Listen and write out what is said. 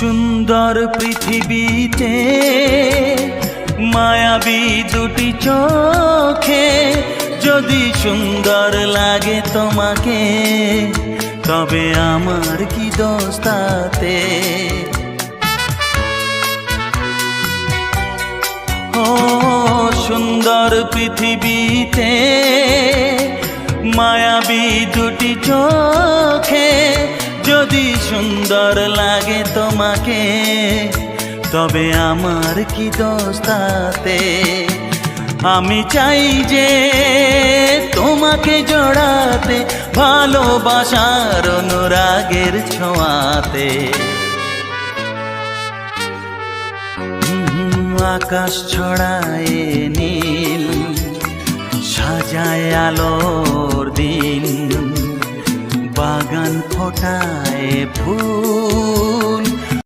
সুন্দর পৃথিবীতে মায়াবী দুটি চোখে যদি সুন্দর লাগে তোমাকে, তবে আমার কি দোষ তাতে? ও সুন্দর পৃথিবীতে মায়াবী দুটি চোখে যদি সুন্দর লাগে তোমাকে, তবে আমার কি দোষ তাতে? আমি চাই যে তোমাকে জড়াতে, ভালোবাসার অনুরাগের ছোঁয়াতে। আকাশ ছড়ায় নীল, সাজায় আলোর দিন, বাগান ফোটায় ফুল,